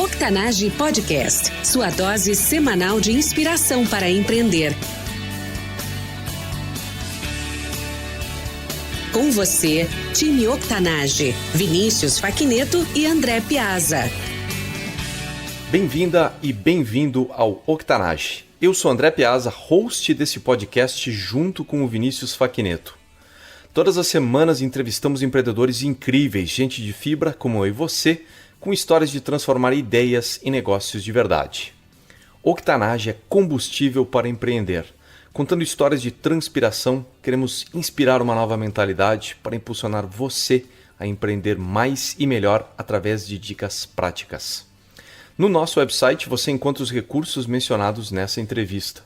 Octanage Podcast, sua dose semanal de inspiração para empreender. Com você, time Octanage, Vinícius Facchineto e André Piazza. Bem-vinda e bem-vindo ao Octanage. Eu sou André Piazza, host desse podcast junto com o Vinícius Facchineto. Todas as semanas entrevistamos empreendedores incríveis, gente de fibra como eu e você, com histórias de transformar ideias em negócios de verdade. Octanage é combustível para empreender. Contando histórias de transpiração, queremos inspirar uma nova mentalidade para impulsionar você a empreender mais e melhor através de dicas práticas. No nosso website você encontra os recursos mencionados nessa entrevista.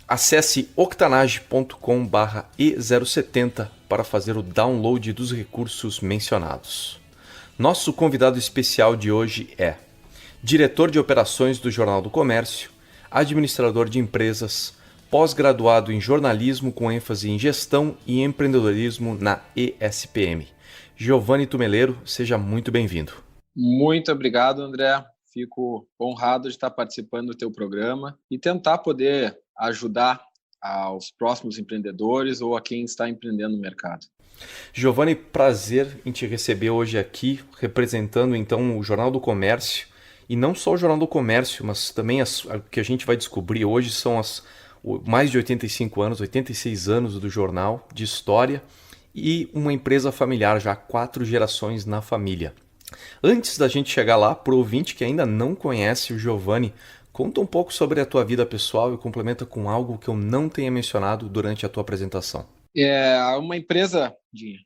Acesse octanage.com/e070 para fazer o download dos recursos mencionados. Nosso convidado especial de hoje é diretor de operações do Jornal do Comércio, administrador de empresas, pós-graduado em jornalismo com ênfase em gestão e empreendedorismo na ESPM. Giovanni Tumeleiro, seja muito bem-vindo. Muito obrigado, André. Fico honrado de estar participando do teu programa e tentar poder ajudar aos próximos empreendedores ou a quem está empreendendo no mercado. Giovanni, prazer em te receber hoje aqui, representando então o Jornal do Comércio. E não só o Jornal do Comércio, mas também o que a gente vai descobrir hoje são mais de 85 anos, 86 anos do jornal, de história, e uma empresa familiar, já 4 gerações na família. Antes da gente chegar lá, para o ouvinte que ainda não conhece o Giovanni, conta um pouco sobre a tua vida pessoal e complementa com algo que eu não tenha mencionado durante a tua apresentação. É uma empresa de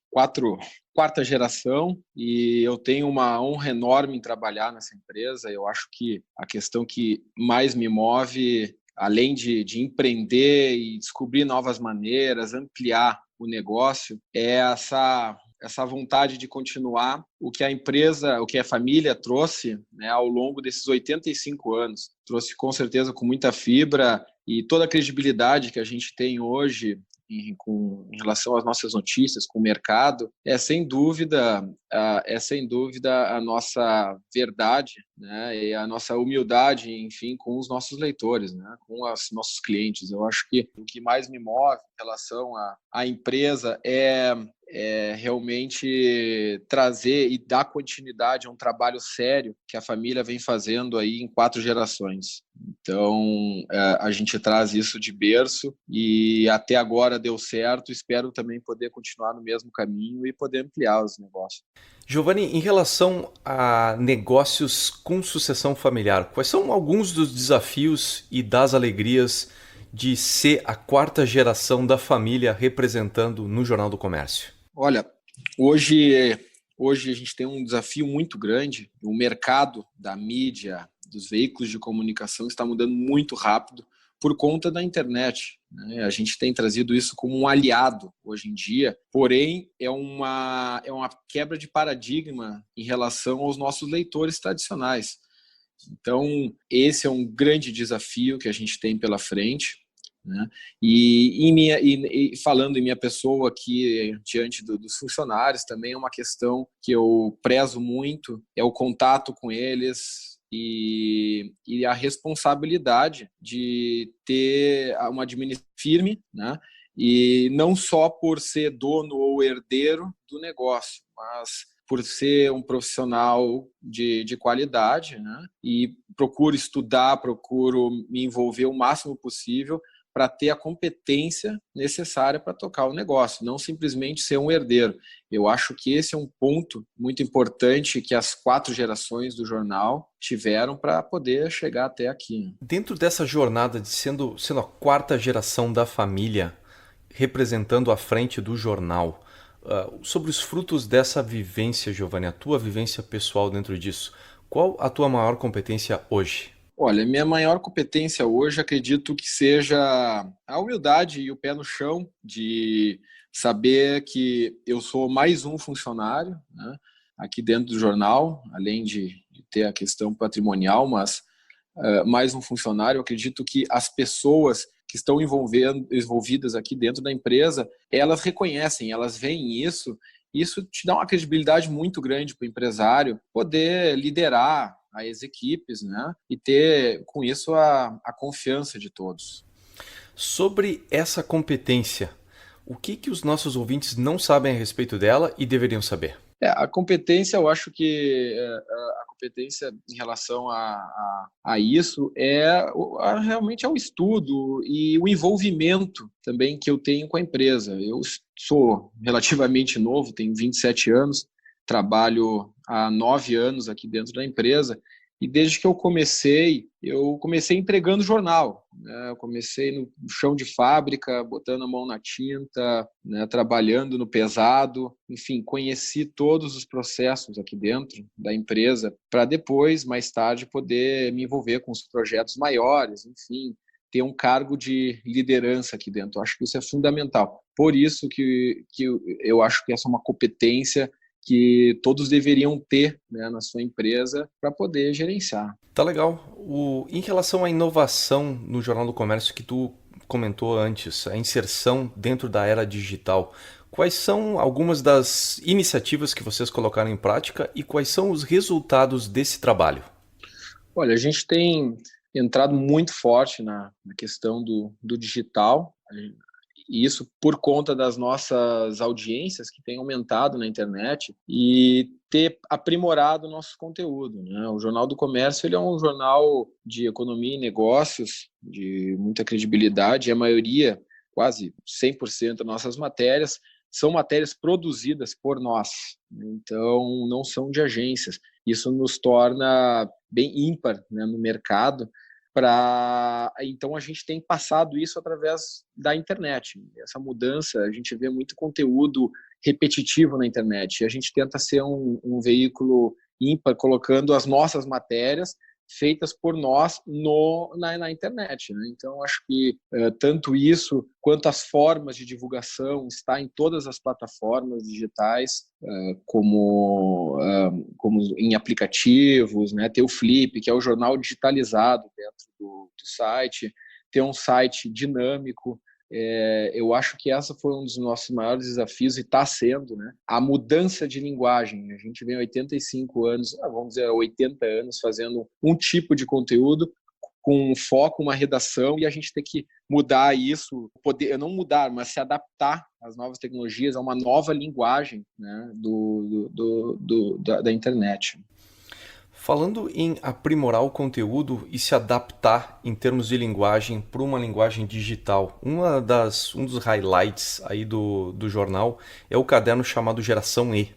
quarta geração e eu tenho uma honra enorme em trabalhar nessa empresa. Eu acho que a questão que mais me move, além de empreender e descobrir novas maneiras, ampliar o negócio, é essa vontade de continuar o que a empresa, o que a família trouxe, né, ao longo desses 85 anos. Trouxe com certeza com muita fibra e toda a credibilidade que a gente tem hoje em relação às nossas notícias, com o mercado, é sem dúvida a nossa verdade, né, e a nossa humildade, enfim, com os nossos leitores, né, com os nossos clientes. Eu acho que o que mais me move em relação à empresa é realmente trazer e dar continuidade a um trabalho sério que a família vem fazendo aí em 4 gerações. Então, a gente traz isso de berço e até agora deu certo. Espero também poder continuar no mesmo caminho e poder ampliar os negócios. Giovanni, em relação a negócios com sucessão familiar, quais são alguns dos desafios e das alegrias de ser a 4ª geração da família representando no Jornal do Comércio? Olha, hoje a gente tem um desafio muito grande. O mercado da mídia, dos veículos de comunicação está mudando muito rápido por conta da internet, né? A gente tem trazido isso como um aliado hoje em dia, porém é uma quebra de paradigma em relação aos nossos leitores tradicionais. Então, esse é um grande desafio que a gente tem pela frente, né? E falando em minha pessoa aqui diante dos funcionários, também é uma questão que eu prezo muito, é o contato com eles e a responsabilidade de ter uma administração firme, né? E não só por ser dono ou herdeiro do negócio, mas por ser um profissional de qualidade, né? E procuro estudar, procuro me envolver o máximo possível para ter a competência necessária para tocar o negócio, não simplesmente ser um herdeiro. Eu acho que esse é um ponto muito importante que as 4 gerações do jornal tiveram para poder chegar até aqui. Dentro dessa jornada de sendo a 4ª geração da família, representando a frente do jornal, sobre os frutos dessa vivência, Giovanni, a tua vivência pessoal dentro disso, qual a tua maior competência hoje? Olha, minha maior competência hoje acredito que seja a humildade e o pé no chão de saber que eu sou mais um funcionário, né, aqui dentro do jornal, além de ter a questão patrimonial, mas mais um funcionário. Eu acredito que as pessoas que estão envolvidas aqui dentro da empresa, elas reconhecem, elas veem isso. Isso te dá uma credibilidade muito grande para o empresário poder liderar as equipes, né? E ter, com isso, a confiança de todos. Sobre essa competência, o que os nossos ouvintes não sabem a respeito dela e deveriam saber? A competência, eu acho que a competência em relação a isso realmente é o estudo e o envolvimento também que eu tenho com a empresa. Eu sou relativamente novo, tenho 27 anos, trabalho há 9 anos aqui dentro da empresa e desde que eu comecei entregando jornal, né? Eu comecei no chão de fábrica, botando a mão na tinta, né? Trabalhando no pesado, enfim, conheci todos os processos aqui dentro da empresa para depois, mais tarde, poder me envolver com os projetos maiores, enfim, ter um cargo de liderança aqui dentro. Eu acho que isso é fundamental. Por isso que eu acho que essa é uma competência que todos deveriam ter, né, na sua empresa para poder gerenciar. Tá legal. Em relação à inovação no Jornal do Comércio que tu comentou antes, a inserção dentro da era digital, quais são algumas das iniciativas que vocês colocaram em prática e quais são os resultados desse trabalho? Olha, a gente tem entrado muito forte na questão do digital, e isso por conta das nossas audiências que têm aumentado na internet e ter aprimorado o nosso conteúdo, né? O Jornal do Comércio ele é um jornal de economia e negócios de muita credibilidade, e a maioria, quase 100% das nossas matérias, são matérias produzidas por nós, então não são de agências. Isso nos torna bem ímpar, né, no mercado. Então a gente tem passado isso através da internet. Essa mudança, a gente vê muito conteúdo repetitivo na internet. A gente tenta ser um veículo ímpar, colocando as nossas matérias feitas por nós na internet, né? Então acho que tanto isso quanto as formas de divulgação está em todas as plataformas digitais, como em aplicativos, né? Ter o Flip, que é o jornal digitalizado dentro do site, ter um site dinâmico. Eu acho que essa foi um dos nossos maiores desafios e está sendo, né? A mudança de linguagem. A gente vem 85 anos, vamos dizer 80 anos, fazendo um tipo de conteúdo com um foco, uma redação, e a gente tem que mudar isso, não mudar, mas se adaptar às novas tecnologias, a uma nova linguagem, né, da internet. Falando em aprimorar o conteúdo e se adaptar em termos de linguagem para uma linguagem digital, um dos highlights aí do jornal é o caderno chamado Geração E.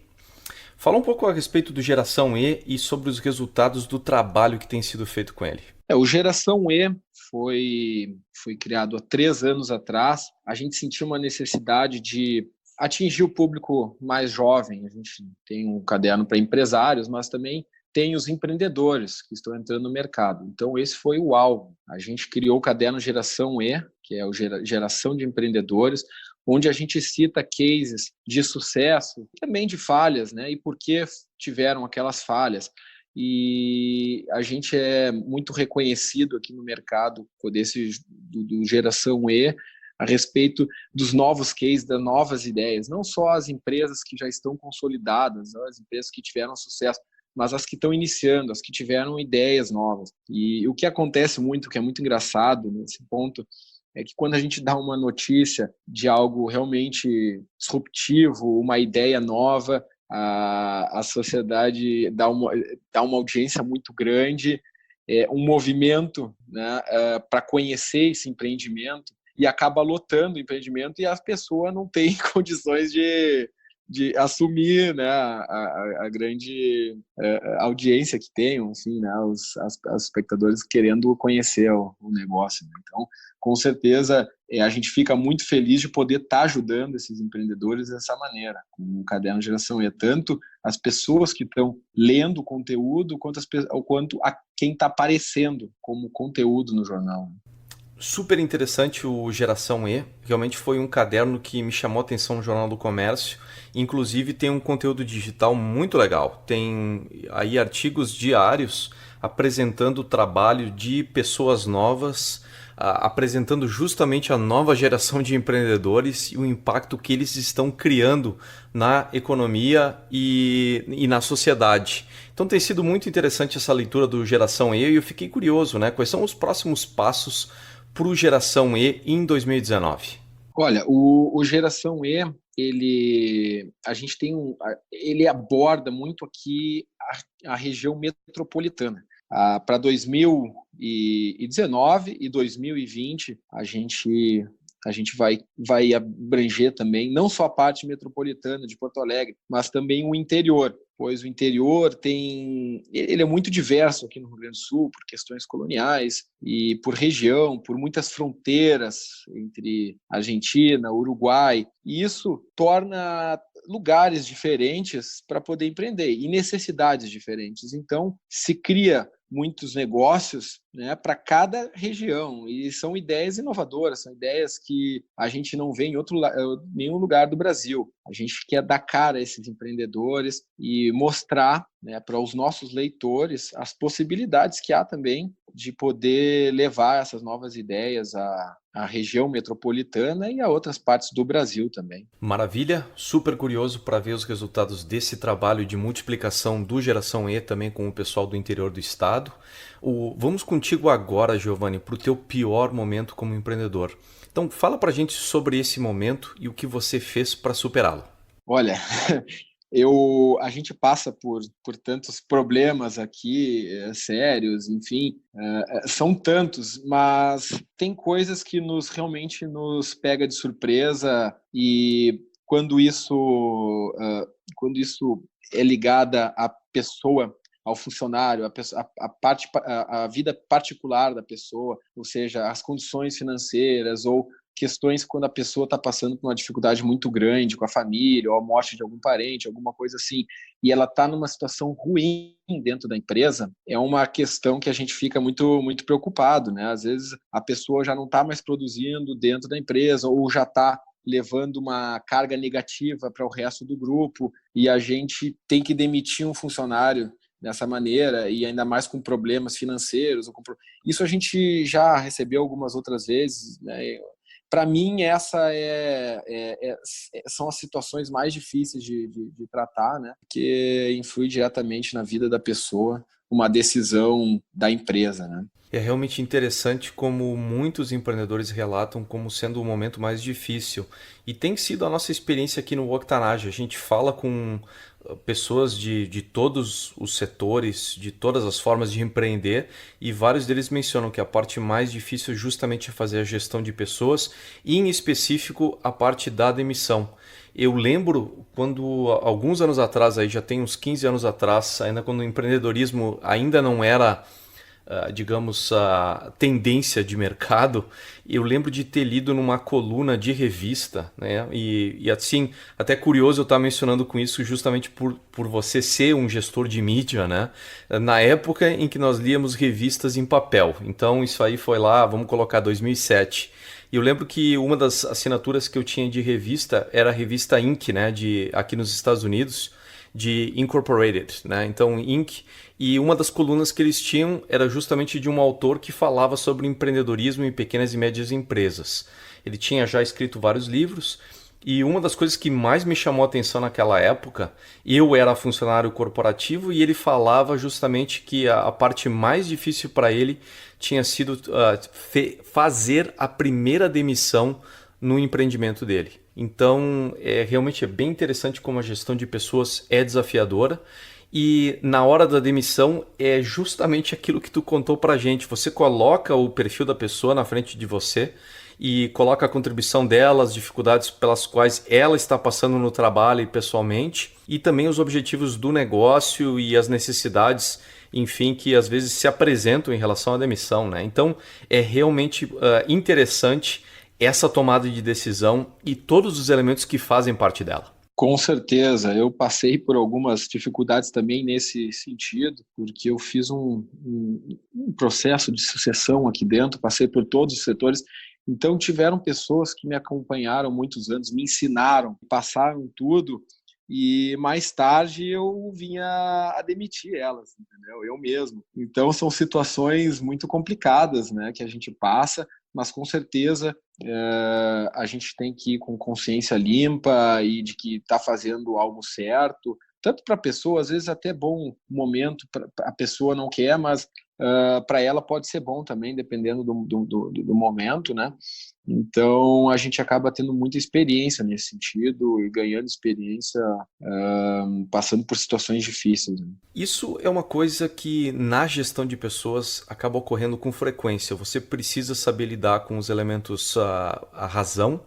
Fala um pouco a respeito do Geração E e sobre os resultados do trabalho que tem sido feito com ele. O Geração E foi criado há 3 anos atrás. A gente sentiu uma necessidade de atingir o público mais jovem. A gente tem um caderno para empresários, mas também tem os empreendedores que estão entrando no mercado. Então, esse foi o alvo. A gente criou o caderno Geração E, que é o Geração de Empreendedores, onde a gente cita cases de sucesso, também de falhas, né? E por que tiveram aquelas falhas. E a gente é muito reconhecido aqui no mercado do Geração E a respeito dos novos cases, das novas ideias. Não só as empresas que já estão consolidadas, as empresas que tiveram sucesso, mas as que estão iniciando, as que tiveram ideias novas. E o que acontece muito, que é muito engraçado nesse ponto, é que quando a gente dá uma notícia de algo realmente disruptivo, uma ideia nova, a sociedade dá uma audiência muito grande, um movimento, né, para conhecer esse empreendimento, e acaba lotando o empreendimento e a pessoa não tem condições de assumir, né, a grande audiência que tem, enfim, né, os espectadores querendo conhecer o negócio, né? Então, com certeza, a gente fica muito feliz de poder estar ajudando esses empreendedores dessa maneira, com o Caderno Geração E, tanto as pessoas que estão lendo o conteúdo, quanto a quem está aparecendo como conteúdo no jornal. Super interessante o Geração E, realmente foi um caderno que me chamou a atenção no Jornal do Comércio, inclusive tem um conteúdo digital muito legal, tem aí artigos diários apresentando o trabalho de pessoas novas apresentando justamente a nova geração de empreendedores e o impacto que eles estão criando na economia e na sociedade. Então tem sido muito interessante essa leitura do Geração E e eu fiquei curioso, né? Quais são os próximos passos para o Geração E em 2019? Olha, o Geração E, ele aborda muito aqui a região metropolitana. Para 2019 e 2020, a gente vai abranger também não só a parte metropolitana de Porto Alegre, mas também o interior, pois o interior ele é muito diverso aqui no Rio Grande do Sul por questões coloniais e por região, por muitas fronteiras entre Argentina, Uruguai, e isso torna lugares diferentes para poder empreender e necessidades diferentes. Então, se cria muitos negócios, né, para cada região, e são ideias inovadoras, são ideias que a gente não vê em nenhum lugar do Brasil. A gente quer dar cara a esses empreendedores e mostrar, né, para os nossos leitores as possibilidades que há também de poder levar essas novas ideias à região metropolitana e a outras partes do Brasil também. Maravilha, super curioso para ver os resultados desse trabalho de multiplicação do Geração E também com o pessoal do interior do estado. Vamos contigo agora, Giovanni, para o teu pior momento como empreendedor. Então fala para a gente sobre esse momento e o que você fez para superá-lo. Olha, a gente passa por tantos problemas aqui, sérios, enfim, são tantos, mas tem coisas que realmente nos pega de surpresa, e quando isso é ligada à pessoa, ao funcionário, a vida particular da pessoa, ou seja, as condições financeiras ou questões quando a pessoa está passando por uma dificuldade muito grande com a família, ou a morte de algum parente, alguma coisa assim, e ela está numa situação ruim dentro da empresa, é uma questão que a gente fica muito, muito preocupado, né? Às vezes a pessoa já não está mais produzindo dentro da empresa, ou já está levando uma carga negativa para o resto do grupo, e a gente tem que demitir um funcionário dessa maneira, e ainda mais com problemas financeiros. Isso a gente já recebeu algumas outras vezes, né? Para mim, são as situações mais difíceis de tratar, né? Porque influi diretamente na vida da pessoa uma decisão da empresa, né? É realmente interessante como muitos empreendedores relatam como sendo o momento mais difícil. E tem sido a nossa experiência aqui no Octanage. A gente fala com pessoas de todos os setores, de todas as formas de empreender, e vários deles mencionam que a parte mais difícil justamente é fazer a gestão de pessoas e, em específico, a parte da demissão. Eu lembro quando, alguns anos atrás, aí já tem uns 15 anos atrás, ainda quando o empreendedorismo ainda não era, digamos, a tendência de mercado, eu lembro de ter lido numa coluna de revista, né? E assim, até curioso eu estar mencionando com isso justamente por você ser um gestor de mídia, né? Na época em que nós líamos revistas em papel. Então isso aí foi lá, vamos colocar 2007. E eu lembro que uma das assinaturas que eu tinha de revista era a revista Inc., né? Aqui nos Estados Unidos, de Incorporated, né? Então Inc., e uma das colunas que eles tinham era justamente de um autor que falava sobre empreendedorismo em pequenas e médias empresas. Ele tinha já escrito vários livros, e uma das coisas que mais me chamou a atenção naquela época, eu era funcionário corporativo e ele falava justamente que a parte mais difícil para ele tinha sido fazer a primeira demissão no empreendimento dele. Então, realmente é bem interessante como a gestão de pessoas é desafiadora. E na hora da demissão é justamente aquilo que tu contou pra gente. Você coloca o perfil da pessoa na frente de você e coloca a contribuição dela, as dificuldades pelas quais ela está passando no trabalho e pessoalmente, e também os objetivos do negócio e as necessidades, enfim, que às vezes se apresentam em relação à demissão, né? Então é realmente interessante essa tomada de decisão e todos os elementos que fazem parte dela. Com certeza, eu passei por algumas dificuldades também nesse sentido, porque eu fiz um processo de sucessão aqui dentro, passei por todos os setores, então tiveram pessoas que me acompanharam muitos anos, me ensinaram, passaram tudo, e mais tarde eu vinha a demitir elas, entendeu? Eu mesmo. Então são situações muito complicadas, né, que a gente passa, mas com certeza a gente tem que ir com consciência limpa e de que está fazendo algo certo, tanto para a pessoa, às vezes até bom momento, a pessoa não quer, mas para ela pode ser bom também, dependendo do momento, né? Então, a gente acaba tendo muita experiência nesse sentido e ganhando experiência passando por situações difíceis, né? Isso é uma coisa que na gestão de pessoas acaba ocorrendo com frequência. Você precisa saber lidar com os elementos, a razão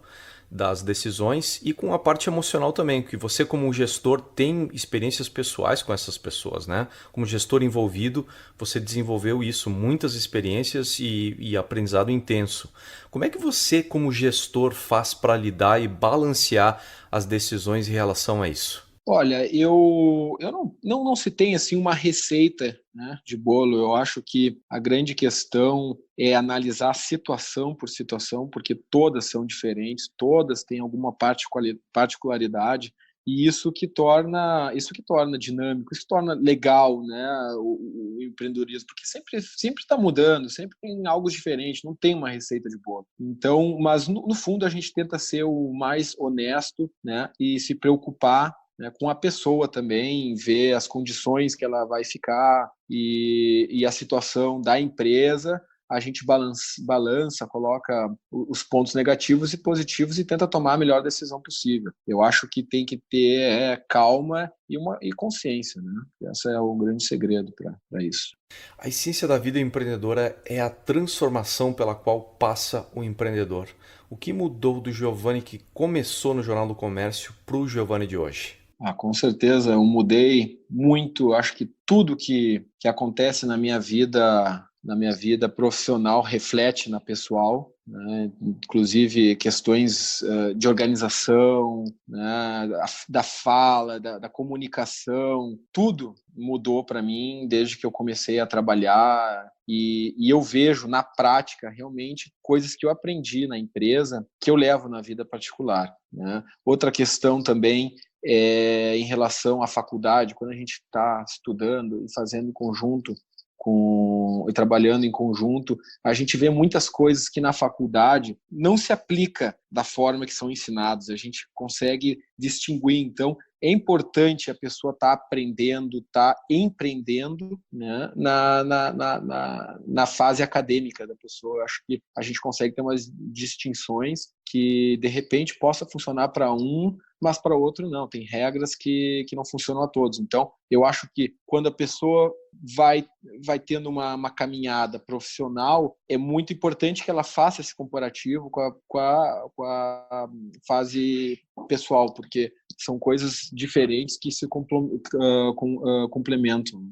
das decisões e com a parte emocional também, que você como gestor tem experiências pessoais com essas pessoas, né? Como gestor envolvido, você desenvolveu isso, muitas experiências e aprendizado intenso. Como é que você como gestor faz para lidar e balancear as decisões em relação a isso? Olha, eu não se tem assim uma receita, né, de bolo. Eu acho que a grande questão é analisar situação por situação, porque todas são diferentes, todas têm alguma particularidade, e isso que torna dinâmico, isso que torna legal, né, o empreendedorismo, porque sempre está mudando, sempre tem algo diferente, não tem uma receita de bolo. Então, mas no fundo a gente tenta ser o mais honesto, né, e se preocupar, né, com a pessoa também, ver as condições que ela vai ficar e a situação da empresa. A gente balança, coloca os pontos negativos e positivos e tenta tomar a melhor decisão possível. Eu acho que tem que ter calma e consciência, né? Esse é o grande segredo para isso. A essência da vida empreendedora é a transformação pela qual passa o empreendedor. O que mudou do Giovanni que começou no Jornal do Comércio para o Giovanni de hoje? Com certeza, eu mudei muito. Acho que tudo que acontece na minha vida profissional reflete na pessoal, né? Inclusive questões de organização, né? Da fala, da comunicação, tudo mudou para mim desde que eu comecei a trabalhar e eu vejo na prática realmente coisas que eu aprendi na empresa que eu levo na vida particular, né? Outra questão também em relação à faculdade, quando a gente está estudando e fazendo em conjunto e trabalhando em conjunto, a gente vê muitas coisas que na faculdade não se aplica da forma que são ensinadas, a gente consegue distinguir. Então, é importante a pessoa estar aprendendo, estar empreendendo, né, na fase acadêmica da pessoa. Eu acho que a gente consegue ter umas distinções que, de repente, possa funcionar para um, mas para outro não. Tem regras que não funcionam a todos. Então, eu acho que quando a pessoa vai tendo uma caminhada profissional, é muito importante que ela faça esse comparativo com a fase pessoal, porque são coisas diferentes que se complementam.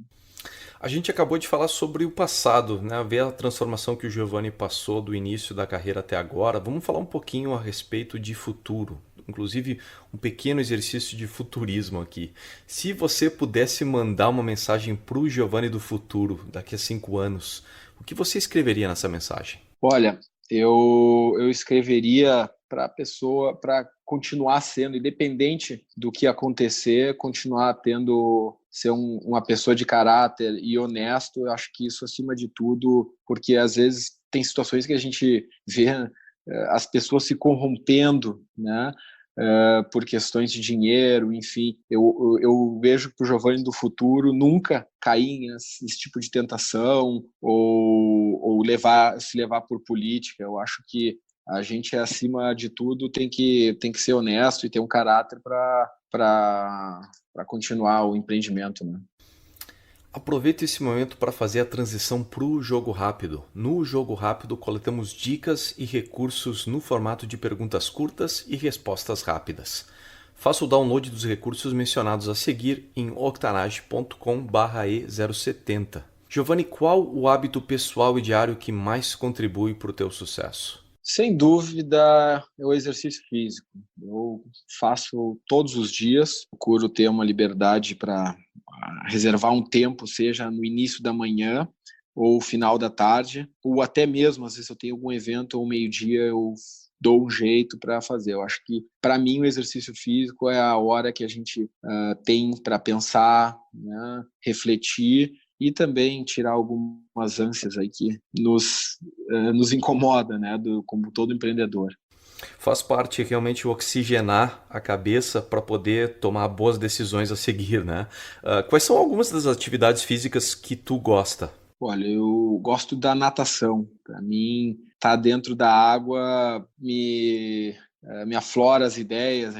A gente acabou de falar sobre o passado, né? Ver a transformação que o Giovanni passou do início da carreira até agora. Vamos falar um pouquinho a respeito de futuro. Inclusive, um pequeno exercício de futurismo aqui. Se você pudesse mandar uma mensagem para o Giovanni do futuro, daqui a 5 anos, o que você escreveria nessa mensagem? Olha, eu escreveria para a pessoa, para continuar sendo, independente do que acontecer, continuar ser uma pessoa de caráter e honesto. Eu acho que isso acima de tudo, porque às vezes tem situações que a gente vê as pessoas se corrompendo, né? Por questões de dinheiro, enfim. Eu vejo que o Giovanni do futuro nunca cair nesse tipo de tentação ou se levar por política. Eu acho que a gente, acima de tudo, tem que ser honesto e ter um caráter para continuar o empreendimento, né? Aproveite esse momento para fazer a transição para o Jogo Rápido. No Jogo Rápido, coletamos dicas e recursos no formato de perguntas curtas e respostas rápidas. Faça o download dos recursos mencionados a seguir em octanage.com/e070. Giovanni, qual o hábito pessoal e diário que mais contribui para o teu sucesso? Sem dúvida, é o exercício físico. Eu faço todos os dias, procuro ter uma liberdade para reservar um tempo, seja no início da manhã ou final da tarde, ou até mesmo, às vezes eu tenho algum evento ou meio-dia, eu dou um jeito para fazer. Eu acho que, para mim, o exercício físico é a hora que a gente tem para pensar, né, refletir e também tirar algumas ânsias aí que nos incomoda, né, como todo empreendedor. Faz parte realmente oxigenar a cabeça para poder tomar boas decisões a seguir, né? Quais são algumas das atividades físicas que tu gosta? Olha, eu gosto da natação. Para mim, estar dentro da água me aflora as ideias.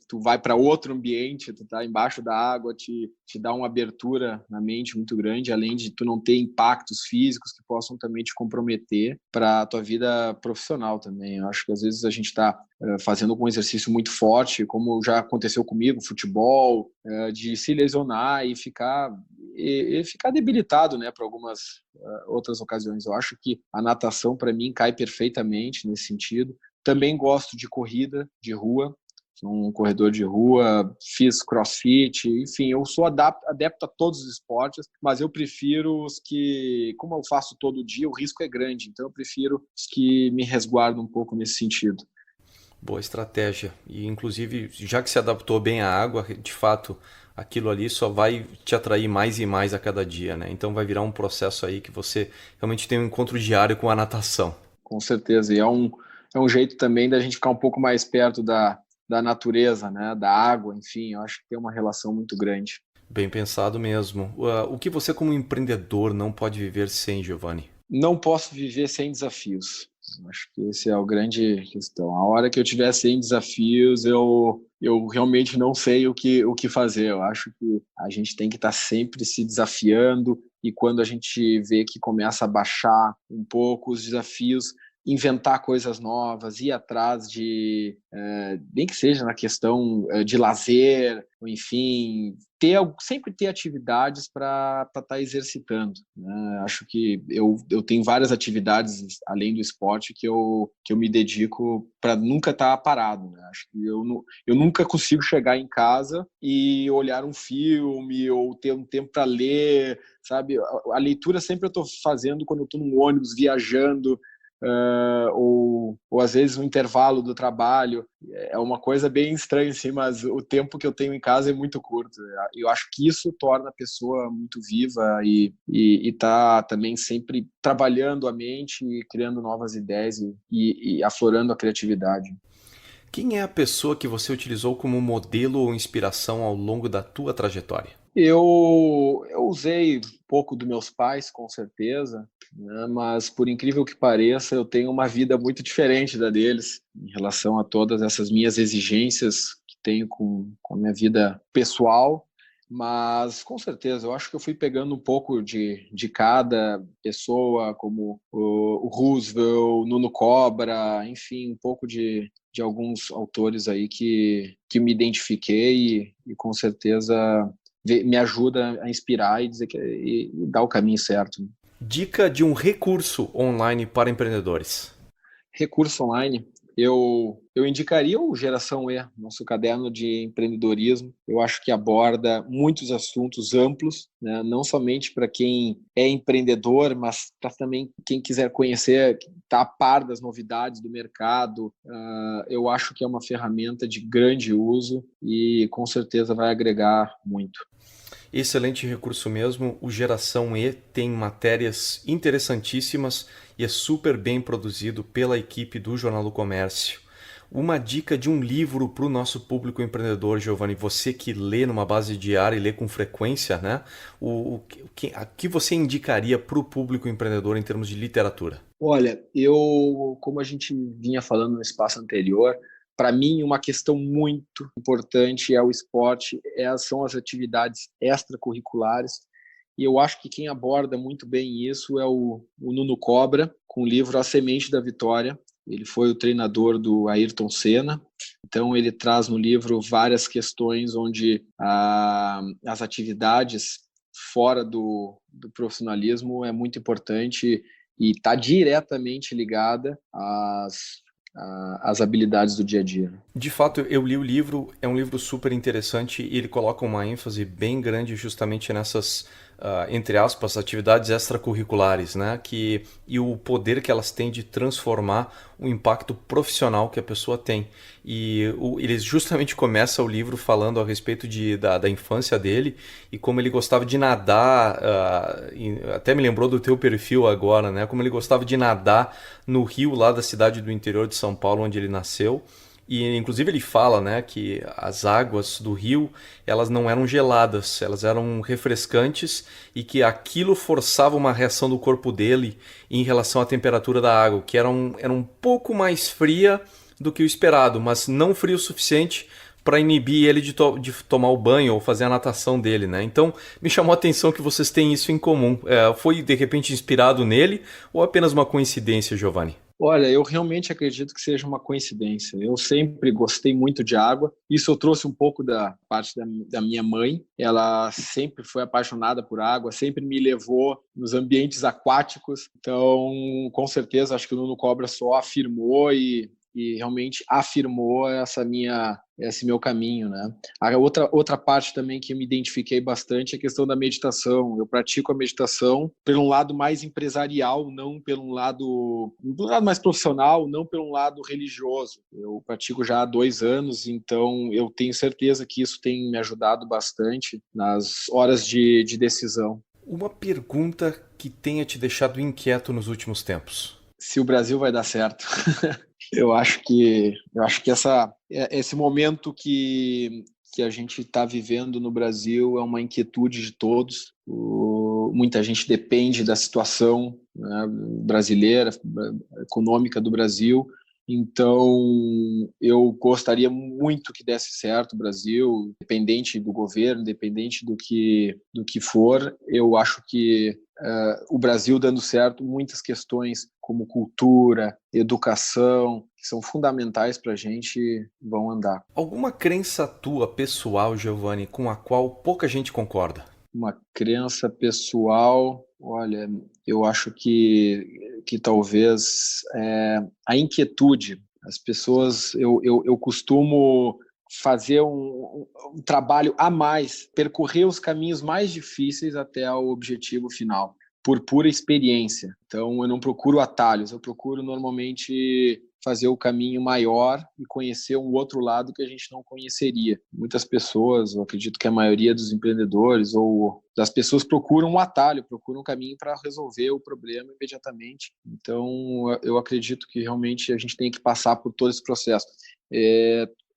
Tu vai para outro ambiente, tu tá embaixo da água, te dá uma abertura na mente muito grande, além de tu não ter impactos físicos que possam também te comprometer para a tua vida profissional também. Eu acho que às vezes a gente está fazendo algum exercício muito forte, como já aconteceu comigo, futebol, de se lesionar e ficar debilitado, né, para algumas outras ocasiões. Eu acho que a natação, para mim, cai perfeitamente nesse sentido. Também gosto de corrida de rua, sou um corredor de rua, fiz crossfit, enfim, eu sou adepto a todos os esportes, mas eu prefiro os que, como eu faço todo dia, o risco é grande, então eu prefiro os que me resguardam um pouco nesse sentido. Boa estratégia. E inclusive, já que se adaptou bem à água, de fato, aquilo ali só vai te atrair mais e mais a cada dia, né? Então vai virar um processo aí que você realmente tem um encontro diário com a natação. Com certeza, e é um jeito também da gente ficar um pouco mais perto da natureza, né? Da água, enfim, eu acho que tem uma relação muito grande. Bem pensado mesmo. O que você como empreendedor não pode viver sem, Giovanni? Não posso viver sem desafios. Acho que esse é o grande questão. A hora que eu tiver sem desafios, eu realmente não sei o que fazer. Eu acho que a gente tem que estar sempre se desafiando e quando a gente vê que começa a baixar um pouco os desafios, inventar coisas novas, ir atrás nem que seja na questão de lazer, ou enfim, sempre ter atividades para estar exercitando, né? Acho que eu tenho várias atividades além do esporte que eu me dedico para nunca estar parado, né? Acho que eu nunca consigo chegar em casa e olhar um filme ou ter um tempo para ler, sabe? A leitura sempre eu estou fazendo quando eu estou num ônibus viajando, ou às vezes no intervalo do trabalho. É uma coisa bem estranha, assim, mas o tempo que eu tenho em casa é muito curto. Eu acho que isso torna a pessoa muito viva e tá também sempre trabalhando a mente e criando novas ideias e aflorando a criatividade. Quem é a pessoa que você utilizou como modelo ou inspiração ao longo da tua trajetória? Eu usei um pouco dos meus pais, com certeza, né? Mas, por incrível que pareça, eu tenho uma vida muito diferente da deles em relação a todas essas minhas exigências que tenho com a minha vida pessoal. Mas, com certeza, eu acho que eu fui pegando um pouco de cada pessoa, como o Roosevelt, Nuno Cobra, enfim, um pouco de alguns autores aí que me identifiquei e com certeza me ajuda a inspirar e dizer e dar o caminho certo. Dica de um recurso online para empreendedores. Recurso online, eu indicaria o Geração E, nosso caderno de empreendedorismo. Eu acho que aborda muitos assuntos amplos, né? Não somente para quem é empreendedor, mas para também quem quiser conhecer, estar a par das novidades do mercado. Eu acho que é uma ferramenta de grande uso e com certeza vai agregar muito. Excelente recurso mesmo. O Geração E tem matérias interessantíssimas e é super bem produzido pela equipe do Jornal do Comércio. Uma dica de um livro para o nosso público empreendedor, Giovanni, você que lê numa base diária e lê com frequência, né? A que você indicaria para o público empreendedor em termos de literatura? Olha, como a gente vinha falando no espaço anterior, para mim, uma questão muito importante é o esporte, são as atividades extracurriculares. E eu acho que quem aborda muito bem isso é o Nuno Cobra, com o livro A Semente da Vitória. Ele foi o treinador do Ayrton Senna. Então, ele traz no livro várias questões onde as atividades fora do profissionalismo é muito importante e está diretamente ligada às habilidades do dia a dia. De fato, eu li o livro, é um livro super interessante e ele coloca uma ênfase bem grande justamente nessas entre aspas, atividades extracurriculares, né? E o poder que elas têm de transformar o impacto profissional que a pessoa tem. E ele justamente começa o livro falando a respeito da infância dele e como ele gostava de nadar, até me lembrou do teu perfil agora, né? Como ele gostava de nadar no rio lá da cidade do interior de São Paulo, onde ele nasceu. E inclusive ele fala, né, que as águas do rio, elas não eram geladas, elas eram refrescantes e que aquilo forçava uma reação do corpo dele em relação à temperatura da água, que era um pouco mais fria do que o esperado, mas não frio o suficiente para inibir ele de tomar o banho ou fazer a natação dele, né? Então me chamou a atenção que vocês têm isso em comum. Foi de repente inspirado nele ou apenas uma coincidência, Giovanni? Olha, eu realmente acredito que seja uma coincidência. Eu sempre gostei muito de água. Isso eu trouxe um pouco da parte da minha mãe. Ela sempre foi apaixonada por água, sempre me levou nos ambientes aquáticos. Então, com certeza, acho que o Nuno Cobra só afirmou e realmente afirmou esse meu caminho, né? A outra parte também que eu me identifiquei bastante é a questão da meditação. Eu pratico a meditação pelo lado mais empresarial, não pelo lado mais profissional, não pelo lado religioso. Eu pratico já há 2 anos, então eu tenho certeza que isso tem me ajudado bastante nas horas de decisão. Uma pergunta que tenha te deixado inquieto nos últimos tempos. Se o Brasil vai dar certo. Eu acho que esse momento que a gente está vivendo no Brasil é uma inquietude de todos. Muita gente depende da situação, né, brasileira, econômica do Brasil. Então, eu gostaria muito que desse certo o Brasil, independente do governo, independente do que for. Eu acho que o Brasil dando certo, muitas questões como cultura, educação, que são fundamentais para a gente, vão andar. Alguma crença tua, pessoal, Giovanni, com a qual pouca gente concorda? Uma crença pessoal, olha, eu acho que talvez a inquietude. As pessoas, eu costumo fazer um trabalho a mais, percorrer os caminhos mais difíceis até o objetivo final, por pura experiência. Então, eu não procuro atalhos, eu procuro normalmente fazer o caminho maior e conhecer um outro lado que a gente não conheceria. Muitas pessoas, eu acredito que a maioria dos empreendedores ou das pessoas procuram um atalho, procuram um caminho para resolver o problema imediatamente. Então, eu acredito que realmente a gente tem que passar por todo esse processo.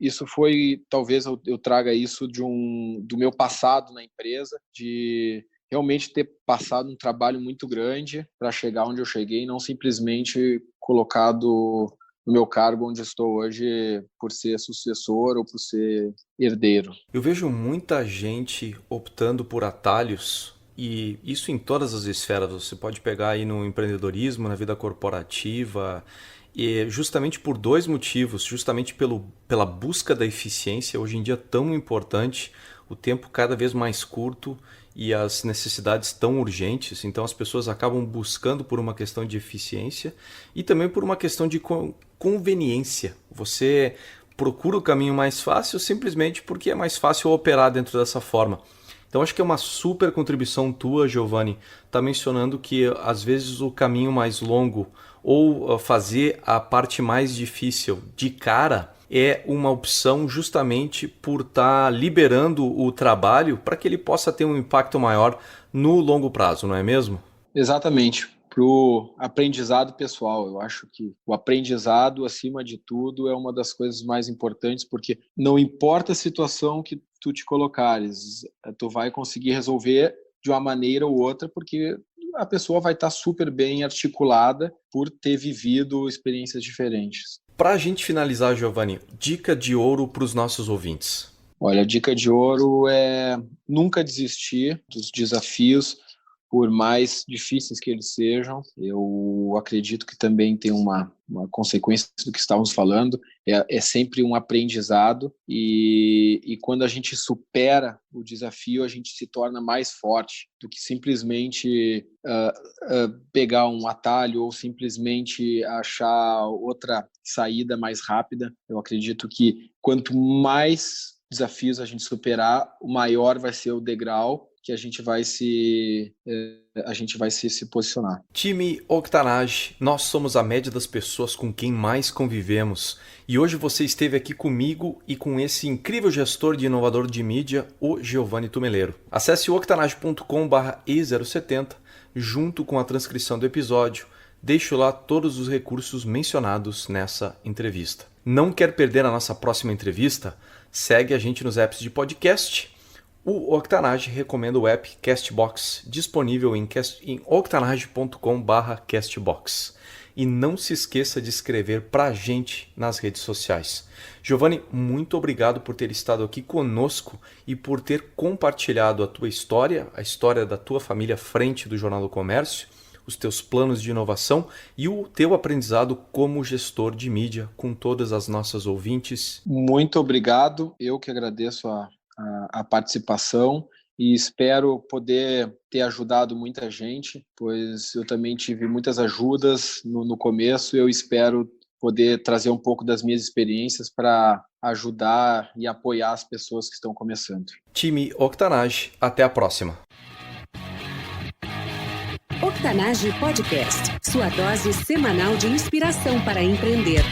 Isso foi, talvez eu traga isso do meu passado na empresa, de realmente ter passado um trabalho muito grande para chegar onde eu cheguei, não simplesmente colocado no meu cargo onde estou hoje por ser sucessor ou por ser herdeiro. Eu vejo muita gente optando por atalhos e isso em todas as esferas. Você pode pegar aí no empreendedorismo, na vida corporativa, e justamente por 2 motivos, justamente pela busca da eficiência, hoje em dia tão importante, o tempo cada vez mais curto e as necessidades tão urgentes, então as pessoas acabam buscando por uma questão de eficiência e também por uma questão de conveniência. Você procura o caminho mais fácil simplesmente porque é mais fácil operar dentro dessa forma. Então acho que é uma super contribuição tua, Giovanni, tá mencionando que às vezes o caminho mais longo ou fazer a parte mais difícil de cara é uma opção justamente por estar liberando o trabalho para que ele possa ter um impacto maior no longo prazo, não é mesmo? Exatamente. Para o aprendizado pessoal, eu acho que o aprendizado, acima de tudo, é uma das coisas mais importantes, porque não importa a situação que tu te colocares, tu vai conseguir resolver de uma maneira ou outra, porque a pessoa vai estar super bem articulada por ter vivido experiências diferentes. Para a gente finalizar, Giovanni, dica de ouro para os nossos ouvintes. Olha, a dica de ouro é nunca desistir dos desafios, por mais difíceis que eles sejam. Eu acredito que também tem uma consequência do que estávamos falando, é sempre um aprendizado e quando a gente supera o desafio, a gente se torna mais forte do que simplesmente pegar um atalho ou simplesmente achar outra saída mais rápida. Eu acredito que quanto mais desafios a gente superar, o maior vai ser o degrau que a gente vai se posicionar. Time Octanage, nós somos a média das pessoas com quem mais convivemos. E hoje você esteve aqui comigo e com esse incrível gestor de inovador de mídia, o Giovanni Tumeleiro. Acesse octanage.com/e070 junto com a transcrição do episódio. Deixo lá todos os recursos mencionados nessa entrevista. Não quer perder a nossa próxima entrevista? Segue a gente nos apps de podcast. O Octanage recomenda o app Castbox, disponível em octanage.com/castbox. E não se esqueça de escrever para a gente nas redes sociais. Giovanni, muito obrigado por ter estado aqui conosco e por ter compartilhado a tua história, a história da tua família à frente do Jornal do Comércio, os teus planos de inovação e o teu aprendizado como gestor de mídia com todas as nossas ouvintes. Muito obrigado, eu que agradeço a participação e espero poder ter ajudado muita gente, pois eu também tive muitas ajudas no começo. Eu espero poder trazer um pouco das minhas experiências para ajudar e apoiar as pessoas que estão começando. Time Octanage, até a próxima. Octanage Podcast, sua dose semanal de inspiração para empreender.